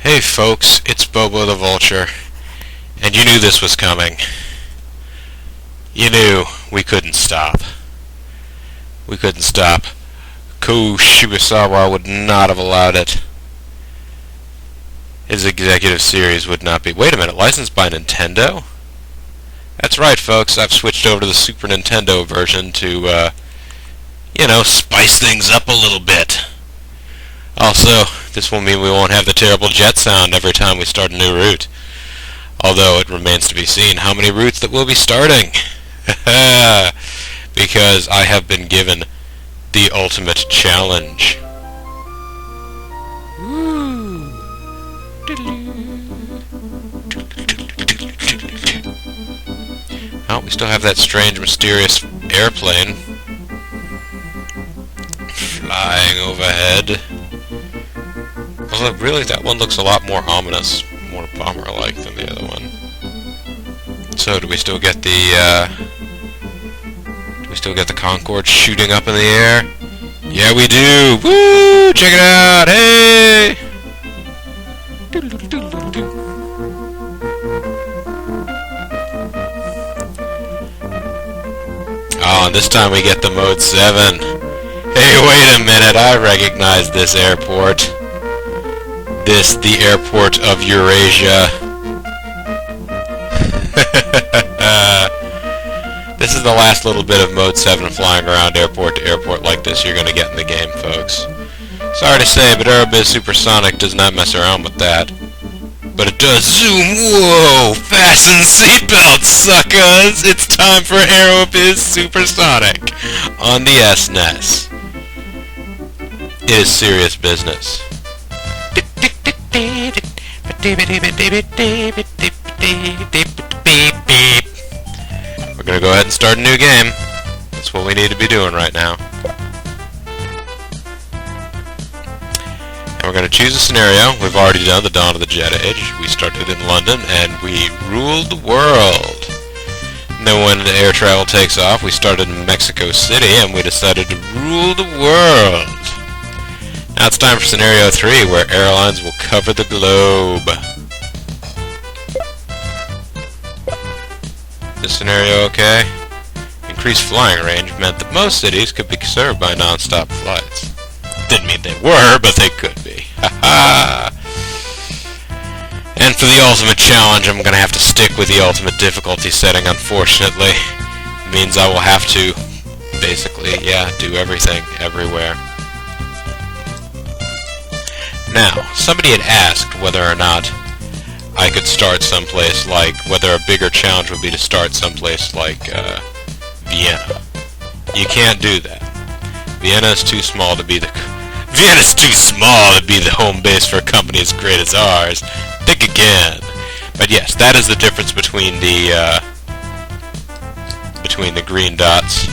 Hey folks, it's Bobo the Vulture, and you knew this was coming. You knew we couldn't stop. We couldn't stop. Ko Shibusawa would not have allowed it. His executive series would not be... Wait a minute, licensed by Nintendo? That's right, folks, I've switched over to the Super Nintendo version to, spice things up a little bit. Also, this will mean we won't have the terrible jet sound every time we start a new route. Although it remains to be seen how many routes that we'll be starting. Because I have been given the ultimate challenge. Oh, we still have that strange, mysterious airplane flying overhead. Although, really, that one looks a lot more ominous, more bomber-like than the other one. So, do we still get the Concorde shooting up in the air? Yeah, we do! Woo! Check it out! Hey! Oh, and this time we get the Mode 7. Hey, wait a minute, I recognize this airport. The airport of Eurasia. This is the last little bit of Mode 7 flying around airport to airport like this you're going to get in the game, folks. Sorry to say, but Aerobiz Supersonic does not mess around with that. But it does zoom. Whoa! Fasten seatbelts, suckers! It's time for Aerobiz Supersonic on the SNES. It is serious business. We're gonna go ahead and start a new game. That's what we need to be doing right now. And we're gonna choose a scenario. We've already done the Dawn of the Jet Age. We started in London and we ruled the world. And then when the air travel takes off, we started in Mexico City and we decided to rule the world. Now it's time for Scenario 3, where airlines will cover the globe. This scenario okay? Increased flying range meant that most cities could be served by non-stop flights. Didn't mean they were, but they could be. Ha-ha! And for the ultimate challenge, I'm gonna have to stick with the ultimate difficulty setting, unfortunately. It means I will have to, basically, do everything, everywhere. Now, somebody had asked whether or not I could start someplace like, whether a bigger challenge would be to start someplace like, Vienna. You can't do that. Vienna's too small to be the home base for a company as great as ours. Think again. But yes, that is the difference between the green dots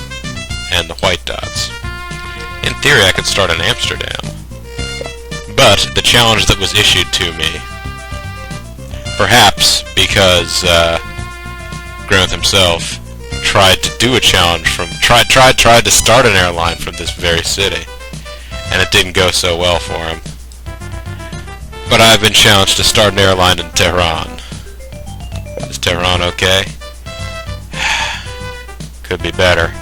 and the white dots. In theory, I could start in Amsterdam. But the challenge that was issued to me, perhaps because Granth himself tried to do a challenge tried to start an airline from this very city, and it didn't go so well for him. But I've been challenged to start an airline in Tehran. Is Tehran okay? Could be better.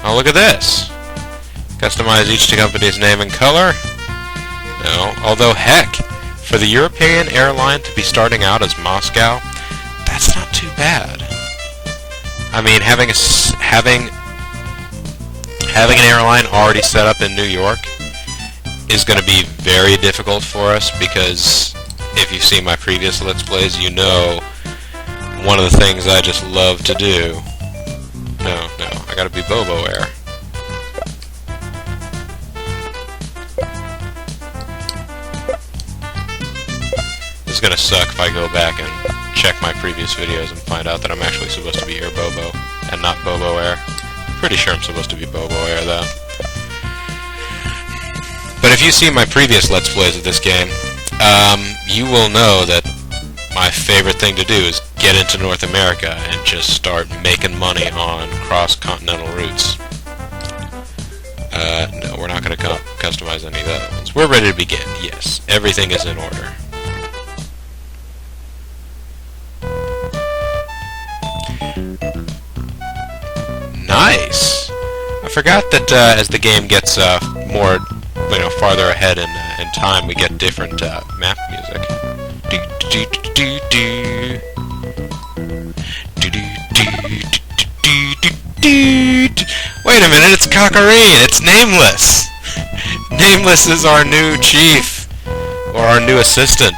Oh, look at this. Customize each company's name and color? No. Although, heck, for the European airline to be starting out as Moscow, that's not too bad. I mean, having an airline already set up in New York is going to be very difficult for us, because if you've seen my previous Let's Plays, you know one of the things I just love to do. No, I gotta be Bobo Air. It's gonna suck if I go back and check my previous videos and find out that I'm actually supposed to be Air Bobo and not Bobo Air. Pretty sure I'm supposed to be Bobo Air though. But if you see my previous Let's Plays of this game, you will know that my favorite thing to do is get into North America and just start making money on cross-continental routes. No, we're not going to customize any of that. So we're ready to begin. Yes, everything is in order. Nice! I forgot that as the game gets more, farther ahead in time, we get different map music. Wait a minute, it's Cockharine! It's Nameless! Nameless is our new chief, or our new assistant.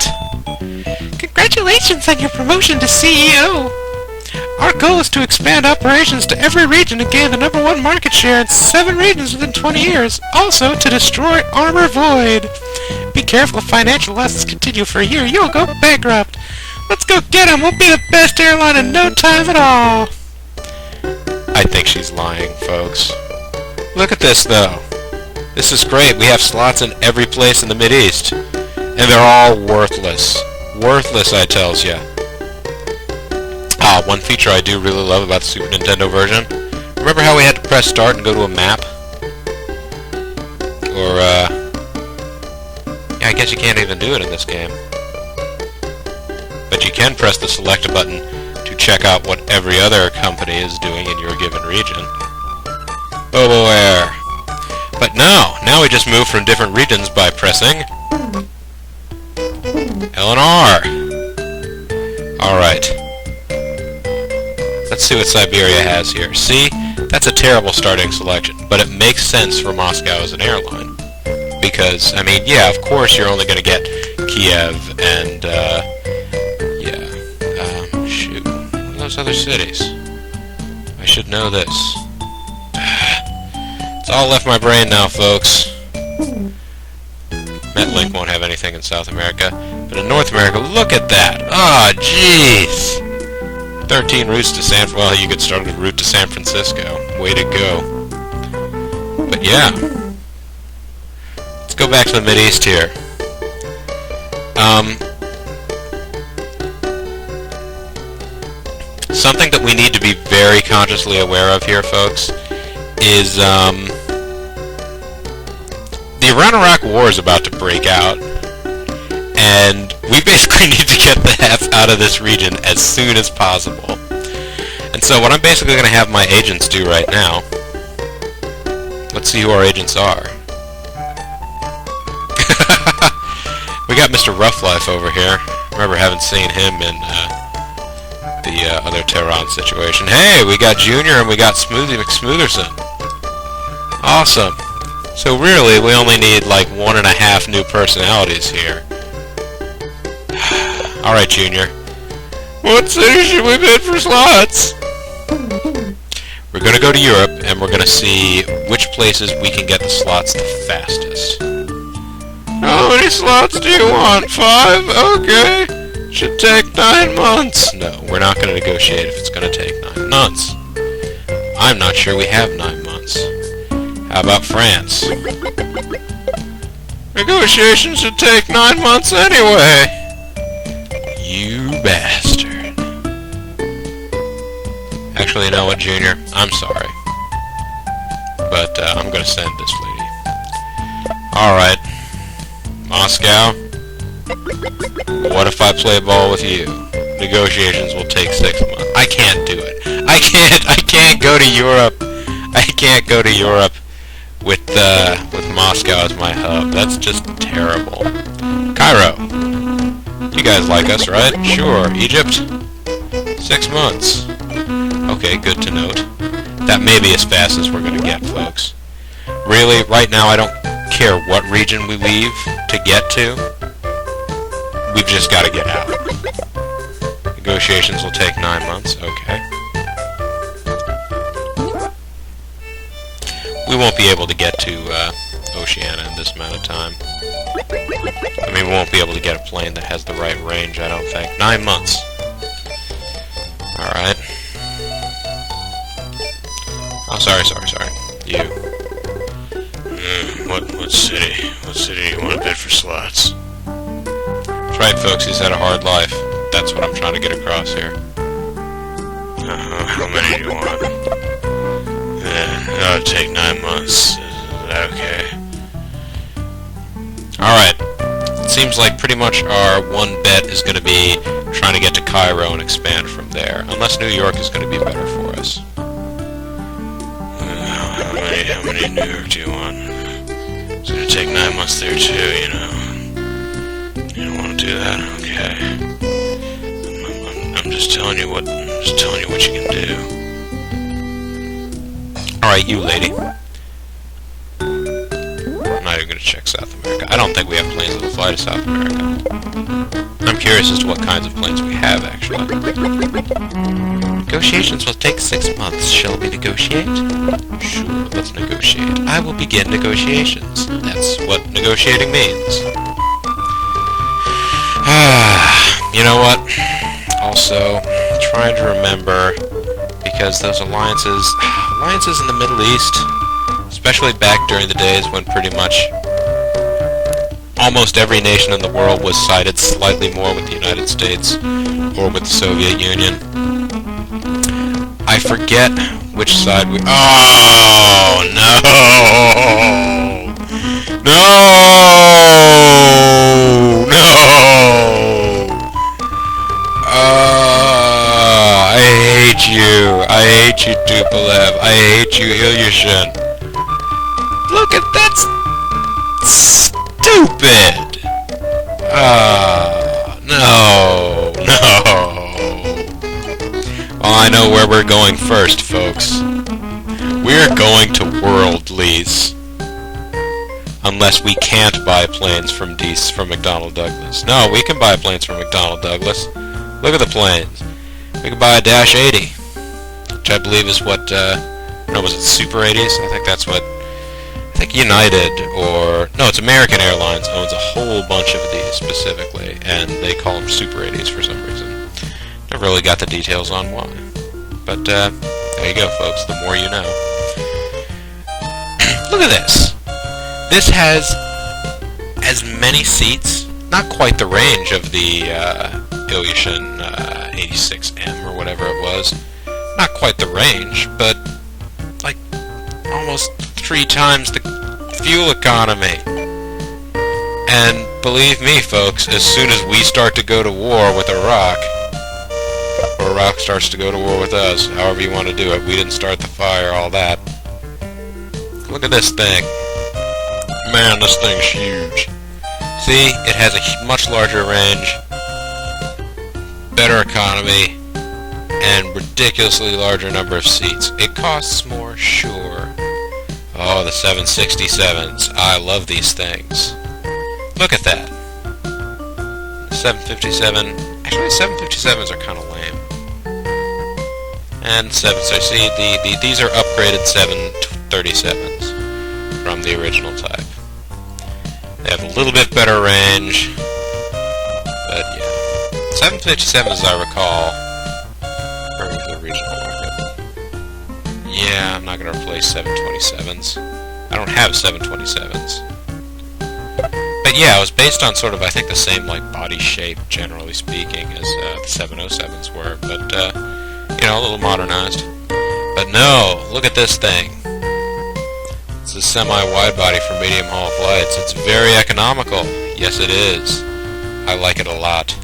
Congratulations on your promotion to CEO! Our goal is to expand operations to every region and gain the #1 market share in 7 regions within 20 years. Also, to destroy Armor Void. Be careful if financial losses continue for a year, you'll go bankrupt. Let's go get him! We'll be the best airline in no time at all! I think she's lying, folks. Look at this, though. This is great. We have slots in every place in the Mideast. And they're all worthless. Worthless, I tells ya. One feature I do really love about the Super Nintendo version. Remember how we had to press start and go to a map? Or, yeah, I guess you can't even do it in this game. But you can press the select button to check out what every other company is doing in your given region. Bobo Air. But no, now we just move from different regions by pressing L and R. Alright. Let's see what Siberia has here. See? That's a terrible starting selection, but it makes sense for Moscow as an airline. Because, I mean, yeah, of course you're only going to get Kiev and, shoot. What are those other cities? I should know this. It's all left my brain now, folks. Metlink won't have anything in South America, but in North America, look at that! Ah, jeez! 13 routes to well, you could start a route to San Francisco. Way to go. But yeah. Let's go back to the Mideast here. Something that we need to be very consciously aware of here, folks, is, the Iran-Iraq War is about to break out. And we basically need to get the F out of this region as soon as possible. And so what I'm basically going to have my agents do right now... Let's see who our agents are. We got Mr. Roughlife over here. Remember, haven't seen him in the other Tehran situation. Hey, we got Junior and we got Smoothie McSmootherson. Awesome. So really, we only need like 1.5 new personalities here. Alright, Junior. What city should we bid for slots? We're gonna go to Europe, and we're gonna see which places we can get the slots the fastest. How many slots do you want? 5? Okay. Should take 9 months. No, we're not gonna negotiate if it's gonna take 9 months. I'm not sure we have 9 months. How about France? Negotiations should take 9 months anyway. You bastard. Actually, you know what, Junior? I'm sorry. But, I'm gonna send this lady. Alright. Moscow. What if I play ball with you? Negotiations will take 6 months. I can't do it. I can't go to Europe. I can't go to Europe with Moscow as my hub. That's just terrible. Cairo. You guys like us, right? Sure. Egypt? 6 months. Okay, good to note. That may be as fast as we're gonna get, folks. Really, right now I don't care what region we leave to get to. We've just gotta get out. Negotiations will take 9 months. Okay. We won't be able to get to Oceania in this amount of time. I mean, we won't be able to get a plane that has the right range, I don't think. 9 months. Alright. Oh, sorry. You. What city? What city do you want to bid for slots? That's right, folks, he's had a hard life. That's what I'm trying to get across here. How many do you want? That'll take 9 months. Okay. Alright. Seems like pretty much our one bet is going to be trying to get to Cairo and expand from there. Unless New York is going to be better for us. How many New York do you want? It's going to take 9 months there too, you know. You don't want to do that? Okay. I'm just telling you what you can do. Alright, you lady. I'm not even going to check South America. I don't think we have planes that will fly to South America. I'm curious as to what kinds of planes we have, actually. Negotiations will take 6 months. Shall we negotiate? Sure, let's negotiate. I will begin negotiations. That's what negotiating means. You know what? Also, trying to remember, because those alliances in the Middle East, especially back during the days when pretty much almost every nation in the world was sided slightly more with the United States or with the Soviet Union. I forget which side we... Oh, no! No! No! I hate you. I hate you, Tupolev. I hate you, Ilyushin. Look at that! Stupid! No! Well, I know where we're going first, folks. We're going to world lease. Unless we can't buy planes from McDonnell Douglas. No, we can buy planes from McDonnell Douglas. Look at the planes. We can buy a Dash 80. Which I believe is what, no, was it Super 80s? I think that's what... I think United, or... No, it's American Airlines owns a whole bunch of these specifically, and they call them Super 80s for some reason. Never really got the details on why. But, there you go, folks. The more you know. Look at this! This has as many seats, not quite the range of the Ilyushin 86M or whatever it was. Not quite the range, but like almost 3 times the fuel economy. And believe me, folks, as soon as we start to go to war with Iraq, or Iraq starts to go to war with us, however you want to do it, we didn't start the fire, all that. Look at this thing. Man, this thing's huge. See, it has a much larger range, better economy, and ridiculously larger number of seats. It costs more, sure. Oh, the 767s. I love these things. Look at that. 757. Actually, 757s are kind of lame. And so see, these are upgraded 737s from the original type. They have a little bit better range, but yeah. 757, as I recall, or the regional market. Yeah, I'm not going to replace 727s. I don't have 727s. But yeah, it was based on sort of, I think, the same, like, body shape, generally speaking, as the 707s were, but, you know, a little modernized. But no, look at this thing. It's a semi-wide body for medium-haul flights. It's very economical. Yes, it is. I like it a lot.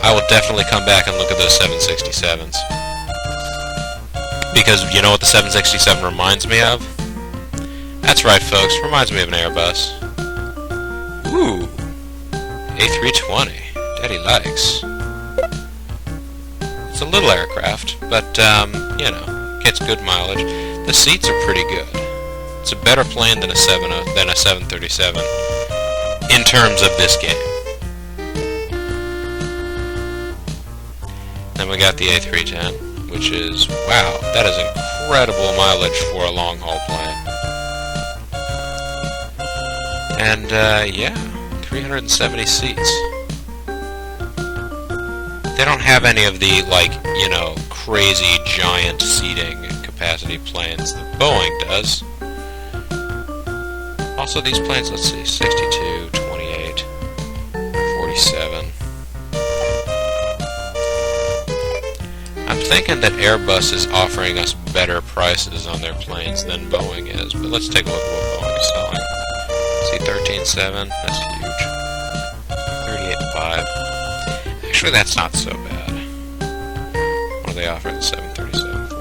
I will definitely come back and look at those 767s. Because you know what the 767 reminds me of? That's right, folks. Reminds me of an Airbus. Ooh. A320. Daddy likes. It's a little aircraft, but, you know. Gets good mileage. The seats are pretty good. It's a better plane than a 737 in terms of this game. Then we got the A310, which is, wow, that is incredible mileage for a long haul plane. And yeah, 370 seats. They don't have any of the, like, you know, crazy giant seating capacity planes that Boeing does. Also, these planes, let's see, 62, 28, 47. I'm thinking that Airbus is offering us better prices on their planes than Boeing is, but let's take a look at what Boeing is selling. See, 13.7, that's huge. 38.5. Actually, that's not so bad. What are they offering the 737 for?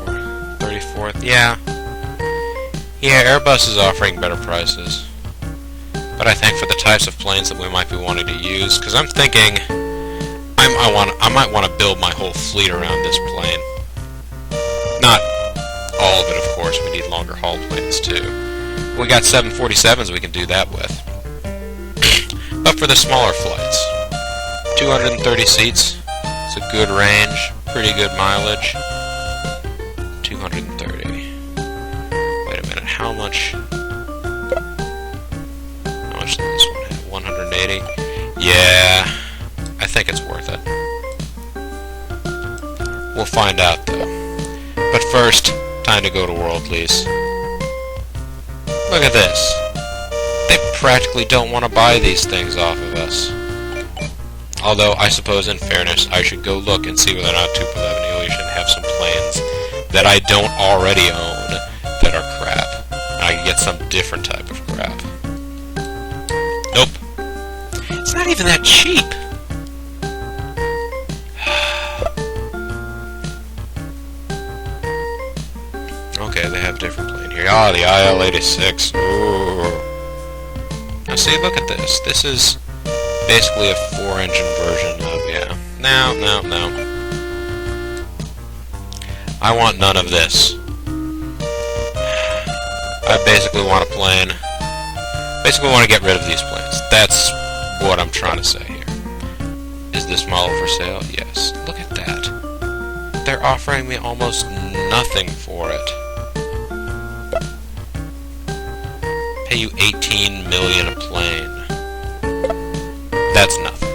34th? Yeah. Yeah, Airbus is offering better prices. But I think for the types of planes that we might be wanting to use, because I'm thinking I might want to build my whole fleet around this plane. Not all of it, of course. We need longer haul planes too. We got 747s we can do that with. But for the smaller flights, 230 seats. It's a good range, pretty good mileage. 230. Wait a minute, how much does this one have? 180? Yeah, I think it's worth it. We'll find out though. But first, time to go to World Lease. Look at this. They practically don't want to buy these things off of us. Although, I suppose in fairness, I should go look and see whether or not Tupolev and Ilyushin have some planes that I don't already own that are crap. And I can get some different type of crap. Nope. It's not even that cheap. Okay, they have a different plane here. Ah, the IL-86. Ooh. Now see, look at this. This is basically a 4-engine version of, yeah. No. I want none of this. I basically want a plane. Basically want to get rid of these planes. That's what I'm trying to say here. Is this model for sale? Yes. Look at that. They're offering me almost nothing for it. Pay you $18 million a plane. That's nothing.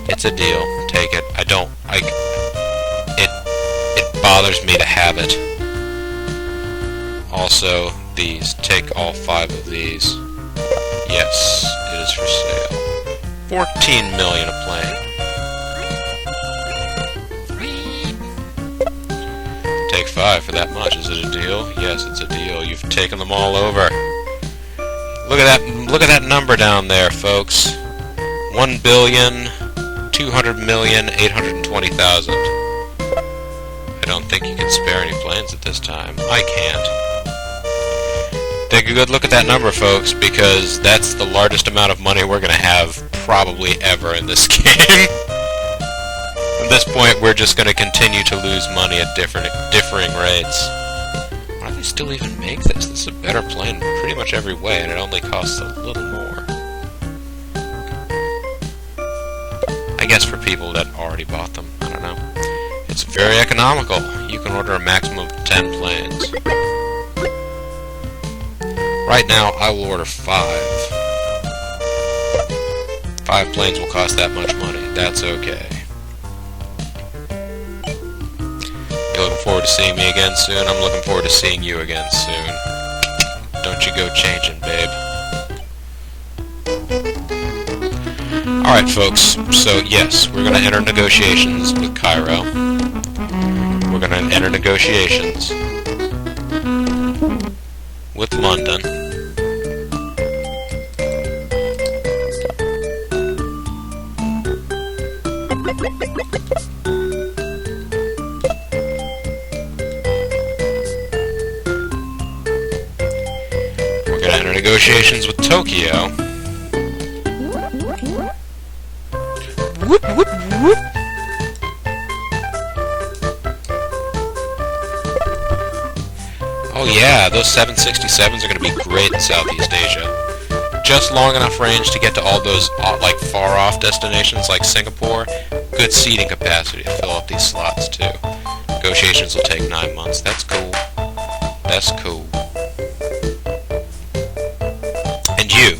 It's a deal. Take it. It bothers me to have it. Also, these. Take all 5 of these. Yes, it is for sale. $14 million a plane. Take 5 for that much. Is it a deal? Yes, it's a deal. You've taken them all over. Look at that number down there, folks. 1,200,820,000. I don't think you can spare any planes at this time. I can't. Take a good look at that number, folks, because that's the largest amount of money we're going to have probably ever in this game. At this point, we're just going to continue to lose money at differing rates. Why do they still even make this? This is a better plane in pretty much every way, and it only costs a little more. I guess for people that already bought them, I don't know. It's very economical. You can order a maximum of 10 planes. Right now, I will order 5. 5 planes will cost that much money. That's okay. You're looking forward to seeing me again soon? I'm looking forward to seeing you again soon. Don't you go changing, babe. Alright, folks. So, yes, we're going to enter negotiations with Cairo. We're going to enter negotiations with London. We're going to enter negotiations with Tokyo. Whoop, whoop, whoop. Oh yeah, those 767s are going to be great in Southeast Asia. Just long enough range to get to all those like far-off destinations like Singapore. Good seating capacity to fill up these slots too. Negotiations will take 9 months. That's cool. That's cool. And you.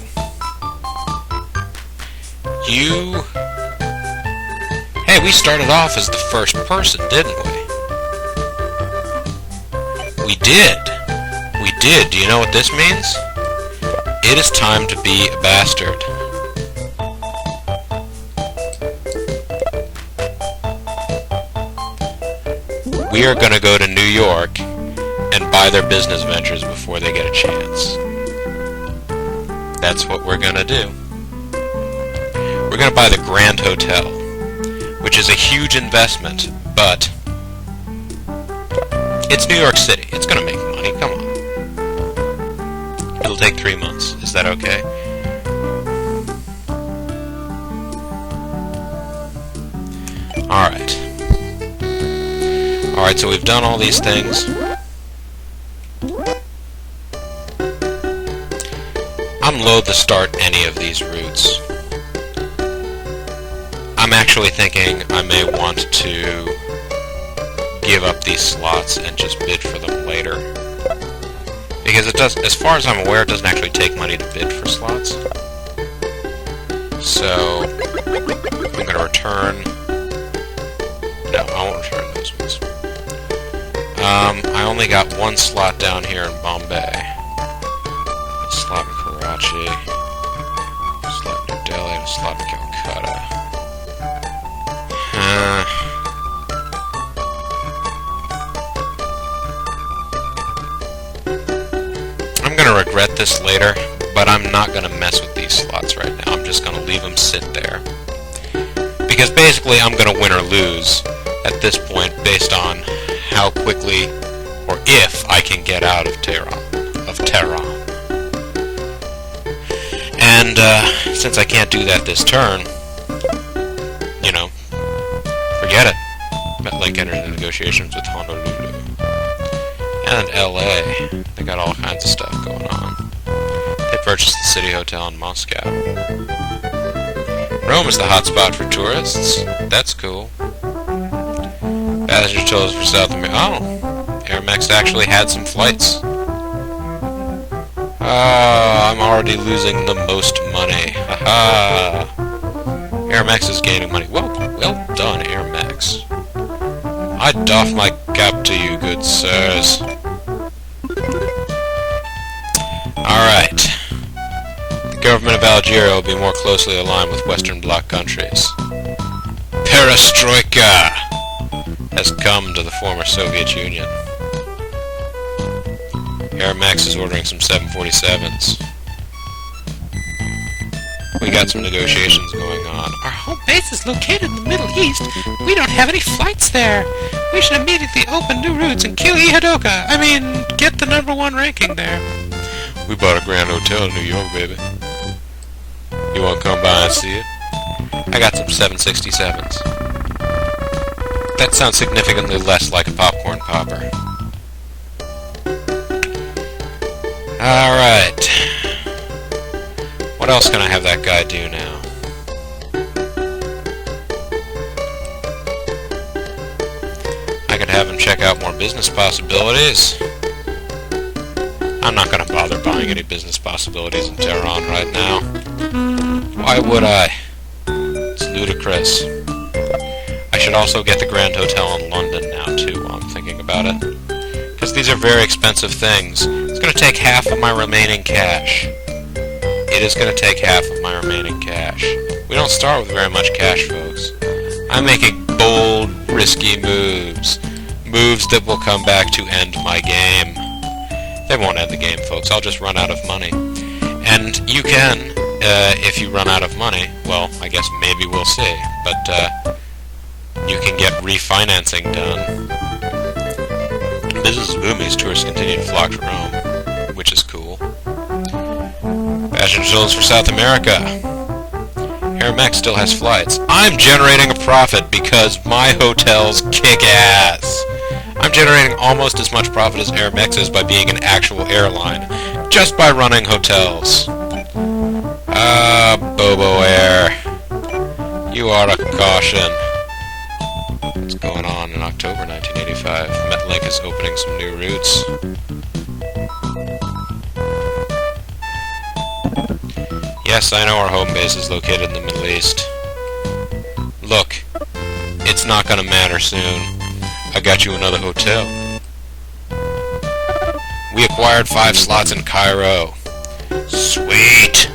Hey, we started off as the first person, didn't we? We did. We did. Do you know what this means? It is time to be a bastard. we are going to go to New York and buy their business ventures before they get a chance. That's what we're going to do. We're going to buy the Grand Hotel, which is a huge investment, but it's New York City. It's going to make money. Come on. It'll take 3 months. Is that okay? Alright. Alright, so we've done all these things. I'm loath to start any of these routes. I'm actually thinking I may want to give up these slots and just bid for them later. Because it does, as far as I'm aware, it doesn't actually take money to bid for slots. So, I'm going to return... No, I won't return those ones. I only got one slot down here in Bombay. A slot in Karachi. A slot in New Delhi, and a slot in Calcutta. I'm gonna regret this later, but I'm not gonna mess with these slots right now. I'm just gonna leave them sit there. Because basically I'm gonna win or lose at this point based on how quickly or if I can get out of Tehran. And since I can't do that this turn, you know, forget it. MetLink entered into negotiations with Honolulu. And LA. They got all kinds of stuff going on. They purchased the City Hotel in Moscow. Rome is the hotspot for tourists. That's cool. Passenger tolls for South America. Oh! Aeromex actually had some flights. I'm already losing the most money. Haha! Aeromex is gaining money. Well done, Aeromex. I doff my cap to you, good sirs. Alright. The government of Algeria will be more closely aligned with Western Bloc countries. Perestroika has come to the former Soviet Union. Aeromex is ordering some 747s. We got some negotiations going on. Our home base is located in the Middle East. We don't have any flights there. We should immediately open new routes and kill Ihadoka. I mean, get the #1 ranking there. We bought a Grand Hotel in New York, baby. You want to come by and see it? I got some 767s. That sounds significantly less like a popcorn popper. Alright. What else can I have that guy do now? I could have him check out more business possibilities. I'm not going to bother buying any business possibilities in Tehran right now. Why would I? It's ludicrous. I should also get the Grand Hotel in London now, too, while I'm thinking about it. Because these are very expensive things. It's going to take half of my remaining cash. It is going to take half of my remaining cash. We don't start with very much cash, folks. I'm making bold, risky moves. Moves that will come back to end my game. They won't end the game, folks. I'll just run out of money. And you can, if you run out of money, well, I guess maybe we'll see. But, you can get refinancing done. Business is booming as tourists continue to flock to Rome, which is cool. Passenger tolls for South America. Aeromex still has flights. I'm generating a profit because my hotels kick ass. I'm generating almost as much profit as Aeromex is by being an actual airline, just by running hotels. Bobo Air. You are a caution. What's going on in October 1985? MetLink is opening some new routes. Yes, I know our home base is located in the Middle East. Look, it's not gonna matter soon. I got you another hotel. We acquired 5 slots in Cairo. Sweet!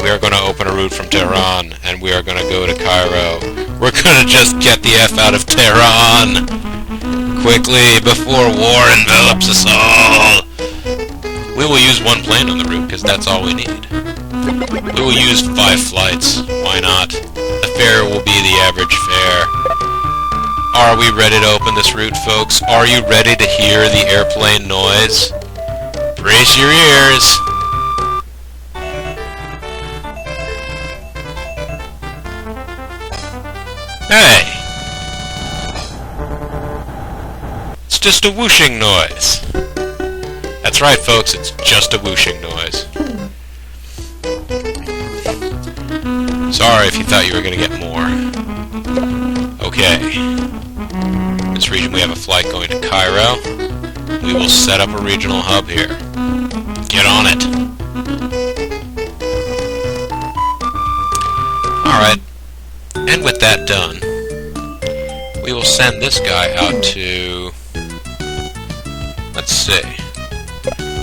We are going to open a route from Tehran, and we are going to go to Cairo. We're going to just get the F out of Tehran! quickly before war envelops us all. We will use one plane on the route because that's all we need. We will use 5 flights. Why not? The fare will be the average fare. Are we ready to open this route, folks? Are you ready to hear the airplane noise? Brace your ears. Hey! It's just a whooshing noise. That's right, folks, it's just a whooshing noise. Sorry if you thought you were going to get more. Okay. In this region we have a flight going to Cairo. We will set up a regional hub here. Get on it. Alright. And with that done, we will send this guy out to... Let's see.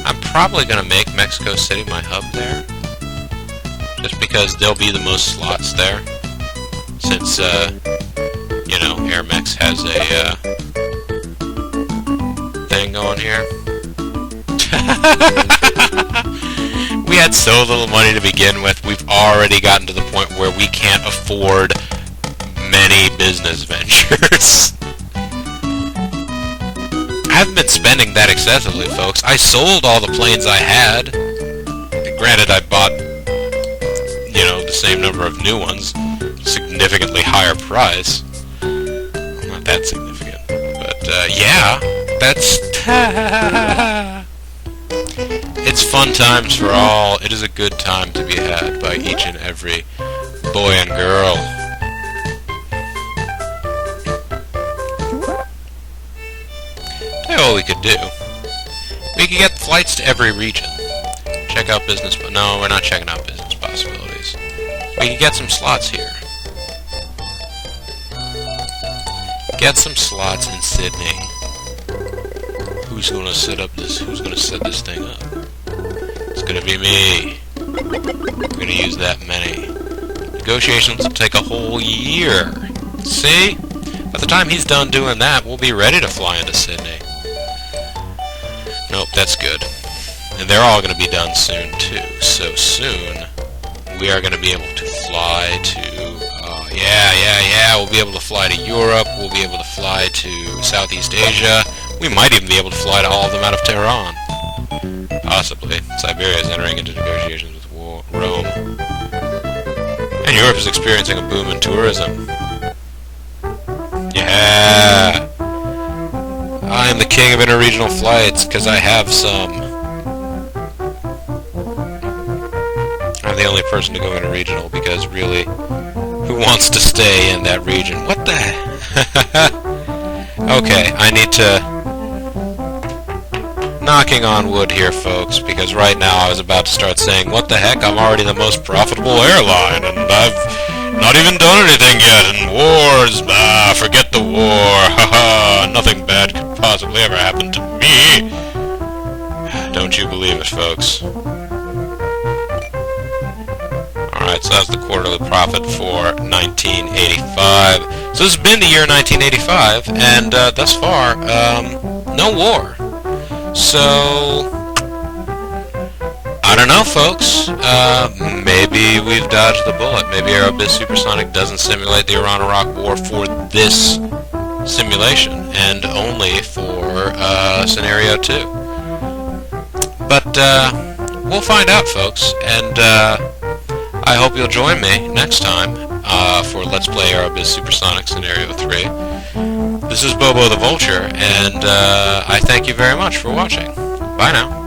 I'm probably going to make Mexico City my hub there. Just because there'll be the most slots there. Since, you know, AirMex has a, thing going here. We had so little money to begin with, we've already gotten to the point where we can't afford many business ventures. I haven't been spending that excessively, folks. I sold all the planes I had. Granted, I bought, you know, the same number of new ones. Significantly higher price. Well, not that significant. But, yeah. That's... It's fun times for all. It is a good time to be had by each and every boy and girl. Tell you what we could do. We could get flights to every region. Check out business... No, we're not checking out business possibilities. We could get some slots here. Get some slots in Sydney. Who's gonna set up this? Who's gonna set this thing up? It's gonna be me. We're gonna use that many. Negotiations will take a whole year. See? By the time he's done doing that, we'll be ready to fly into Sydney. Nope, that's good. And they're all gonna be done soon too. So soon, we are gonna be able to fly to. Yeah. We'll be able to fly to Europe. We'll be able to fly to Southeast Asia. We might even be able to fly to all of them out of Tehran. Possibly. Siberia is entering into negotiations with Rome. And Europe is experiencing a boom in tourism. Yeah! I am the king of interregional flights, because I have some. I'm the only person to go interregional, because really, who wants to stay in that region? What the heck? Okay, I need to... Knocking on wood here, folks, because right now I was about to start saying, what the heck, I'm already the most profitable airline, and I've not even done anything yet, and wars, forget the war, haha, nothing bad could possibly ever happen to me. Don't you believe it, folks? Alright, so that's the quarterly profit for 1985. So this has been the year 1985, and thus far, no war. So, I don't know, folks. Maybe we've dodged the bullet. Maybe Aerobiz Supersonic doesn't simulate the Iran-Iraq War for this simulation, and only for Scenario 2. But, we'll find out, folks, and I hope you'll join me next time for Let's Play Aerobiz Supersonic Scenario 3. This is Bobo the Vulture, and I thank you very much for watching. Bye now.